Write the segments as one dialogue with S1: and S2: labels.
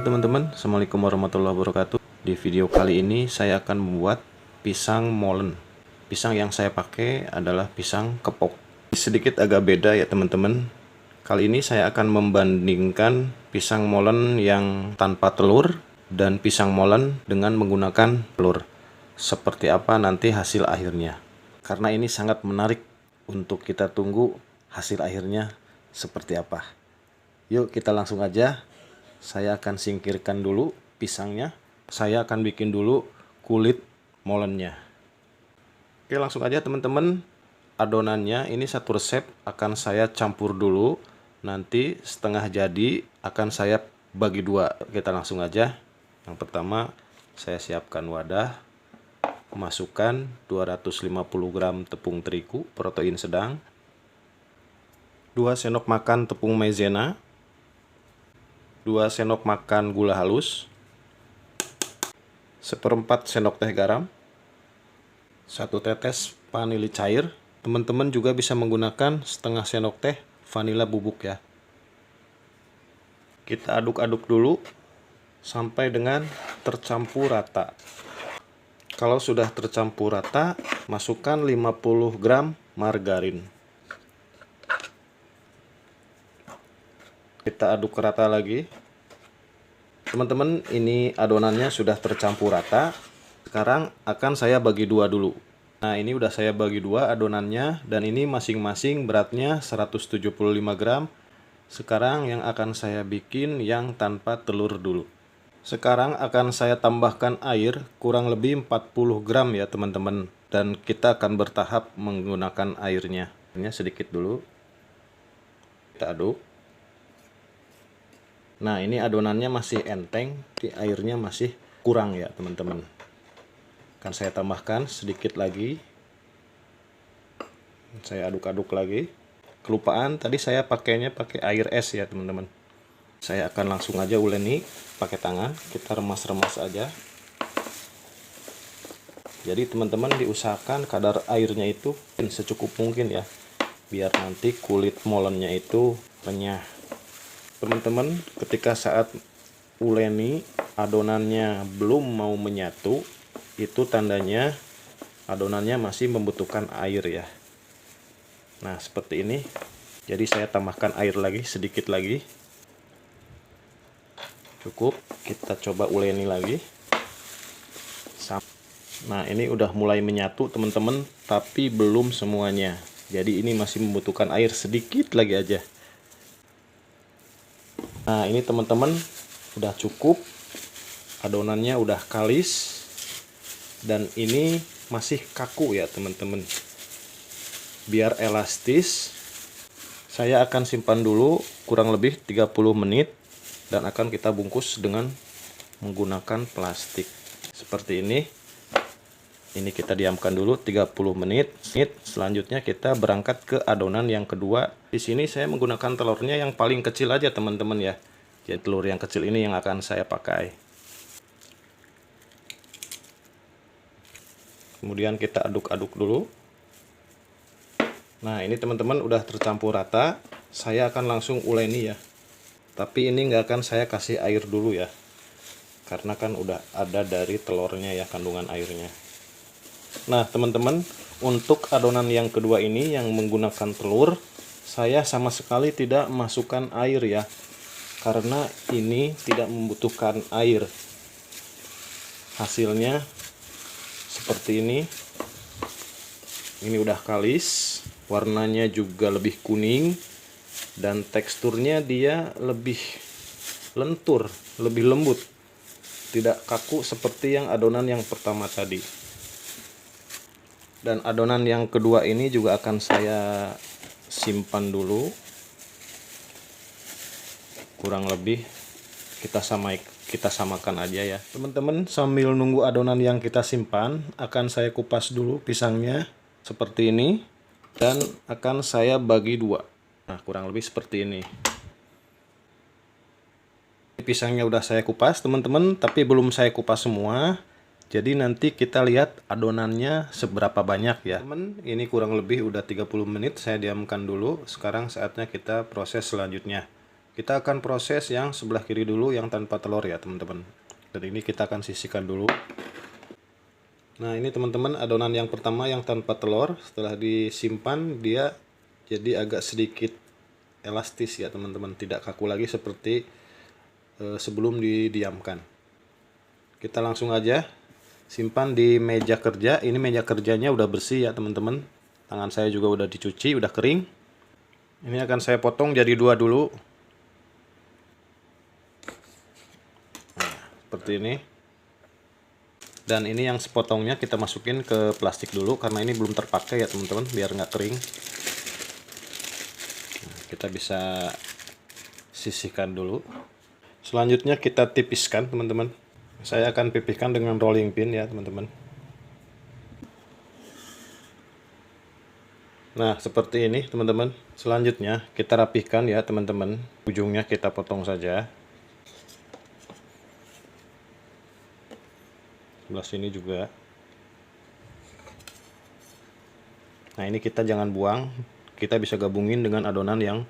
S1: Halo teman-teman, Assalamualaikum warahmatullahi wabarakatuh. Di video kali ini saya akan membuat pisang molen. Pisang yang saya pakai adalah pisang kepok. Sedikit agak beda ya teman-teman. Kali ini saya akan membandingkan pisang molen yang tanpa telur dan pisang molen dengan menggunakan telur. Seperti apa nanti hasil akhirnya. Karena ini sangat menarik untuk kita tunggu hasil akhirnya seperti apa. Yuk kita langsung aja. Saya akan singkirkan dulu pisangnya. Saya akan bikin dulu kulit molennya. Oke, langsung aja teman-teman. Adonannya ini satu resep akan saya campur dulu. Nanti setengah jadi akan saya bagi dua. Kita langsung aja. Yang pertama saya siapkan wadah. Masukkan 250 gram tepung terigu protein sedang. 2 sendok makan tepung maizena. 2 sendok makan gula halus, 1/4 sendok teh garam, 1 tetes vanili cair. Teman-teman juga bisa menggunakan setengah sendok teh vanila bubuk ya. Kita aduk-aduk dulu sampai dengan tercampur rata. Kalau sudah tercampur rata, masukkan 50 gram margarin. Kita aduk rata lagi. Teman-teman, ini adonannya sudah tercampur rata. Sekarang akan saya bagi dua dulu. Nah, ini udah saya bagi dua adonannya, dan ini masing-masing beratnya 175 gram. Sekarang yang akan saya bikin yang tanpa telur dulu. Sekarang akan saya tambahkan air kurang lebih 40 gram ya teman-teman. Dan kita akan bertahap menggunakan airnya. Airnya sedikit dulu. Kita aduk. Nah, ini adonannya masih enteng, airnya masih kurang ya teman-teman. Akan saya tambahkan sedikit lagi. Saya aduk-aduk lagi. Kelupaan tadi saya pakainya pakai air es ya teman-teman. Saya akan langsung aja uleni pakai tangan. Kita remas-remas aja. Jadi teman-teman diusahakan kadar airnya itu secukup mungkin ya. Biar nanti kulit molennya itu renyah. Teman-teman, ketika saat uleni adonannya belum mau menyatu, itu tandanya adonannya masih membutuhkan air ya. Nah, seperti ini. Jadi saya tambahkan air lagi, sedikit lagi. Cukup, kita coba uleni lagi. Nah, ini udah mulai menyatu teman-teman, tapi belum semuanya. Jadi ini masih membutuhkan air sedikit lagi aja. Nah, ini teman-teman udah cukup, adonannya udah kalis, dan ini masih kaku ya teman-teman. Biar elastis, saya akan simpan dulu kurang lebih 30 menit, dan akan kita bungkus dengan menggunakan plastik seperti ini. Ini kita diamkan dulu 30 menit. Selanjutnya kita berangkat ke adonan yang kedua. Di sini saya menggunakan telurnya yang paling kecil aja teman-teman ya. Jadi telur yang kecil ini yang akan saya pakai. Kemudian kita aduk-aduk dulu. Nah, ini teman-teman udah tercampur rata. Saya akan langsung uleni ya. Tapi ini nggak akan saya kasih air dulu ya. Karena kan udah ada dari telurnya ya kandungan airnya. Nah teman-teman, untuk adonan yang kedua ini yang menggunakan telur, saya sama sekali tidak masukkan air ya, karena ini tidak membutuhkan air. Hasilnya seperti ini. Ini udah kalis, warnanya juga lebih kuning, dan teksturnya dia lebih lentur, lebih lembut, tidak kaku seperti yang adonan yang pertama tadi. Dan adonan yang kedua ini juga akan saya simpan dulu. Kurang lebih kita samakan aja ya. Teman-teman, sambil nunggu adonan yang kita simpan, akan saya kupas dulu pisangnya seperti ini. Dan akan saya bagi dua. Nah, kurang lebih seperti ini. Pisangnya udah saya kupas teman-teman, tapi belum saya kupas semua. Jadi nanti kita lihat adonannya seberapa banyak ya. Teman, ini kurang lebih udah 30 menit saya diamkan dulu. Sekarang saatnya kita proses selanjutnya. Kita akan proses yang sebelah kiri dulu, yang tanpa telur ya teman-teman. Dan ini kita akan sisihkan dulu. Nah ini teman-teman adonan yang pertama yang tanpa telur. Setelah disimpan dia jadi agak sedikit elastis ya teman-teman. Tidak kaku lagi seperti sebelum didiamkan. Kita langsung aja simpan di meja kerja. Ini meja kerjanya udah bersih ya teman-teman. Tangan saya juga udah dicuci, udah kering. Ini akan saya potong jadi 2 dulu. Nah, seperti ini. Dan ini yang sepotongnya kita masukin ke plastik dulu karena ini belum terpakai ya teman-teman, biar nggak kering. Nah, kita bisa sisihkan dulu. Selanjutnya kita tipiskan teman-teman. Saya akan pipihkan dengan rolling pin ya teman-teman. Nah seperti ini teman-teman. Selanjutnya kita rapihkan ya teman-teman. Ujungnya kita potong saja. Sebelah sini juga. Nah ini kita jangan buang. Kita bisa gabungin dengan adonan yang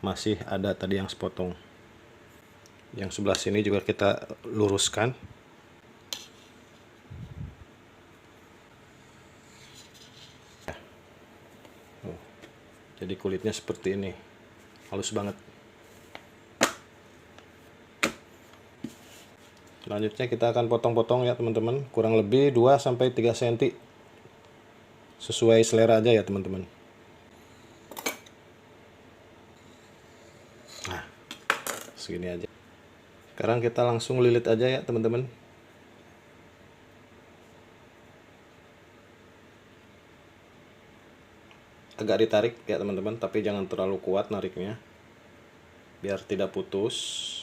S1: masih ada tadi yang sepotong. Yang sebelah sini juga kita luruskan. Jadi kulitnya seperti ini, halus banget. Selanjutnya kita akan potong-potong ya teman-teman, kurang lebih 2-3 cm. Sesuai selera aja ya teman-teman. Nah, segini aja. Sekarang kita langsung lilit aja ya teman-teman. Agak ditarik ya teman-teman, tapi jangan terlalu kuat nariknya biar tidak putus.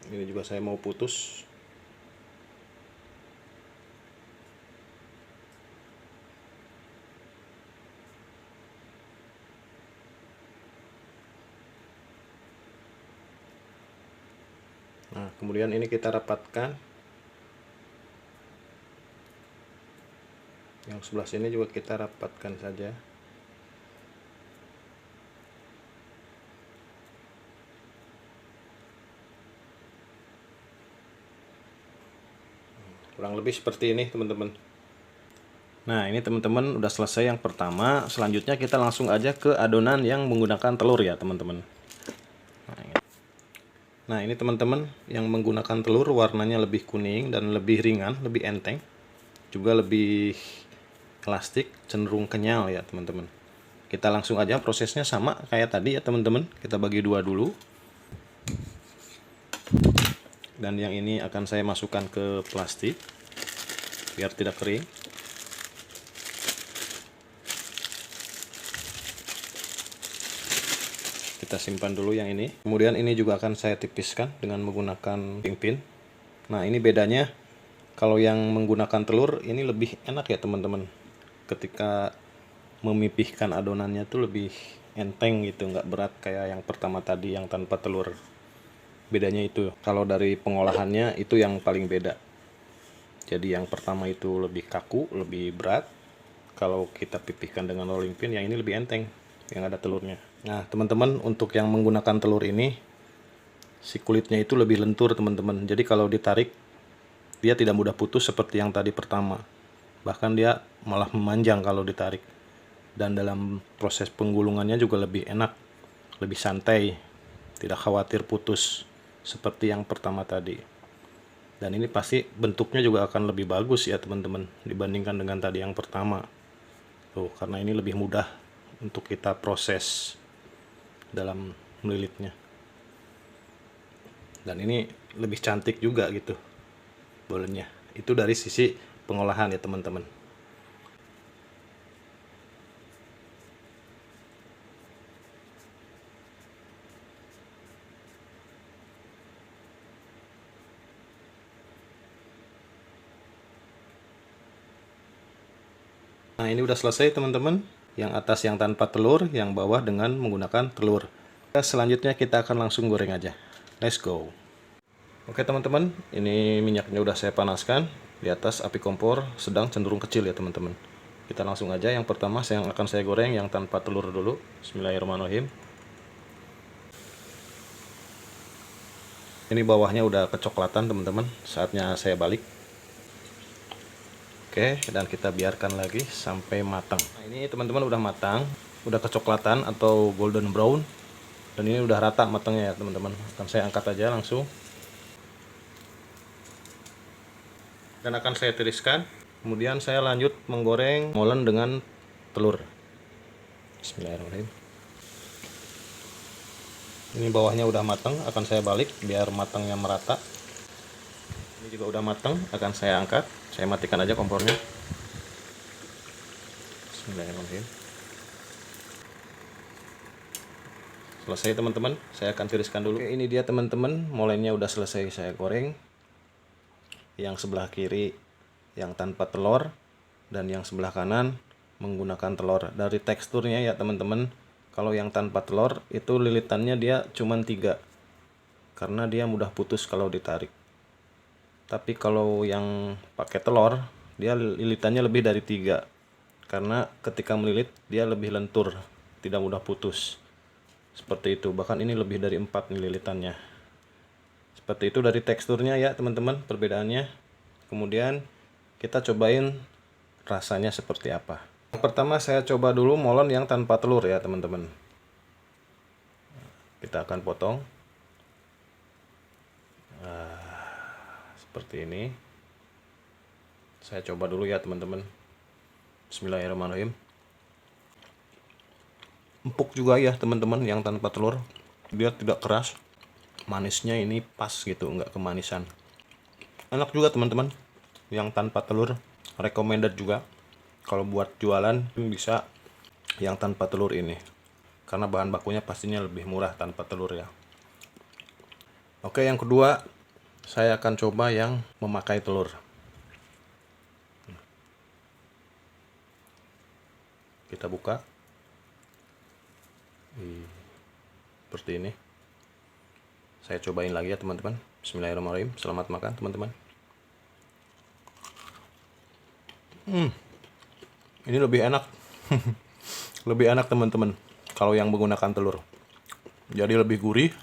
S1: Ini juga saya mau putus. Nah, kemudian ini kita rapatkan. Yang sebelah sini juga kita rapatkan saja. Kurang lebih seperti ini teman-teman. Nah ini teman-teman udah selesai yang pertama. Selanjutnya kita langsung aja ke adonan yang menggunakan telur ya teman-teman. Nah ini teman-teman yang menggunakan telur warnanya lebih kuning dan lebih ringan, lebih enteng, juga lebih elastik, cenderung kenyal ya teman-teman. Kita langsung aja, prosesnya sama kayak tadi ya teman-teman. Kita bagi 2 dulu. Dan yang ini akan saya masukkan ke plastik biar tidak kering. Kita simpan dulu yang ini. Kemudian ini juga akan saya tipiskan dengan menggunakan pin. Nah ini bedanya, kalau yang menggunakan telur ini lebih enak ya teman-teman. Ketika memipihkan adonannya tuh lebih enteng gitu, nggak berat kayak yang pertama tadi yang tanpa telur. Bedanya itu, kalau dari pengolahannya itu yang paling beda. Jadi yang pertama itu lebih kaku, lebih berat. Kalau kita pipihkan dengan rolling pin, yang ini lebih enteng, yang ada telurnya. Nah teman-teman, untuk yang menggunakan telur ini, si kulitnya itu lebih lentur teman-teman. Jadi kalau ditarik, dia tidak mudah putus seperti yang tadi pertama. Bahkan dia malah memanjang kalau ditarik. Dan dalam proses penggulungannya juga lebih enak, lebih santai, tidak khawatir putus seperti yang pertama tadi. Dan ini pasti bentuknya juga akan lebih bagus ya teman-teman dibandingkan dengan tadi yang pertama. Tuh, karena ini lebih mudah untuk kita proses dalam melilitnya. Dan ini lebih cantik juga gitu bolanya. Itu dari sisi pengolahan ya teman-teman. Nah ini udah selesai teman-teman. Yang atas yang tanpa telur, yang bawah dengan menggunakan telur. Selanjutnya kita akan langsung goreng aja. Let's go. Oke teman-teman, ini minyaknya udah saya panaskan di atas api kompor sedang cenderung kecil ya teman-teman. Kita langsung aja, yang pertama yang akan saya goreng yang tanpa telur dulu. Bismillahirrahmanirrahim. Ini bawahnya udah kecoklatan teman-teman, saatnya saya balik. Oke, dan kita biarkan lagi sampai matang. Nah, ini teman-teman udah matang, udah kecoklatan atau golden brown. Dan ini udah rata matangnya ya teman-teman. Akan saya angkat aja langsung. Dan akan saya tiriskan. Kemudian saya lanjut menggoreng molen dengan telur. Bismillahirrahmanirrahim. Ini bawahnya udah matang, akan saya balik biar matangnya merata. Ini juga udah matang, akan saya angkat. Saya matikan aja kompornya. Bismillahirrahmanirrahim. Selesai teman-teman, saya akan tiriskan dulu. Oke, ini dia teman-teman, molennya udah selesai saya goreng. Yang sebelah kiri yang tanpa telur, dan yang sebelah kanan menggunakan telur. Dari teksturnya ya teman-teman, kalau yang tanpa telur itu lilitannya dia cuma 3, karena dia mudah putus kalau ditarik. Tapi kalau yang pakai telur, dia lilitannya lebih dari 3, karena ketika melilit dia lebih lentur, tidak mudah putus. Seperti itu, bahkan ini lebih dari 4 nih lilitannya. Seperti itu dari teksturnya ya teman-teman perbedaannya. Kemudian kita cobain rasanya seperti apa. Yang pertama saya coba dulu molen yang tanpa telur ya teman-teman. Kita akan potong. Seperti ini. Saya coba dulu ya teman-teman. Bismillahirrahmanirrahim. Empuk juga ya teman-teman yang tanpa telur. Dia tidak keras. Manisnya ini pas gitu, nggak kemanisan. Enak juga teman-teman yang tanpa telur, recommended juga. Kalau buat jualan bisa yang tanpa telur ini, karena bahan bakunya pastinya lebih murah tanpa telur ya. Oke, yang kedua saya akan coba yang memakai telur. Kita buka seperti ini. Saya cobain lagi ya teman-teman. Bismillahirrahmanirrahim. Selamat makan teman-teman. Ini lebih enak. Lebih enak teman-teman kalau yang menggunakan telur. Jadi lebih gurih,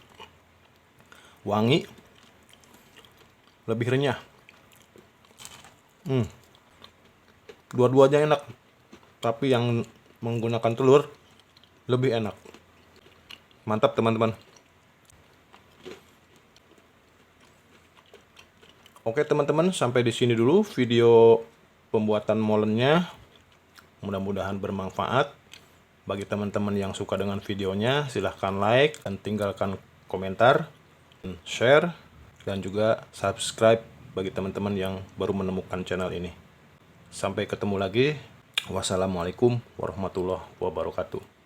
S1: wangi, lebih renyah. Dua-duanya enak, tapi yang menggunakan telur lebih enak. Mantap teman-teman. Oke teman-teman, sampai di sini dulu video pembuatan molennya. Mudah-mudahan bermanfaat. Bagi teman-teman yang suka dengan videonya, silahkan like dan tinggalkan komentar, share, dan juga subscribe bagi teman-teman yang baru menemukan channel ini. Sampai ketemu lagi. Wassalamualaikum warahmatullahi wabarakatuh.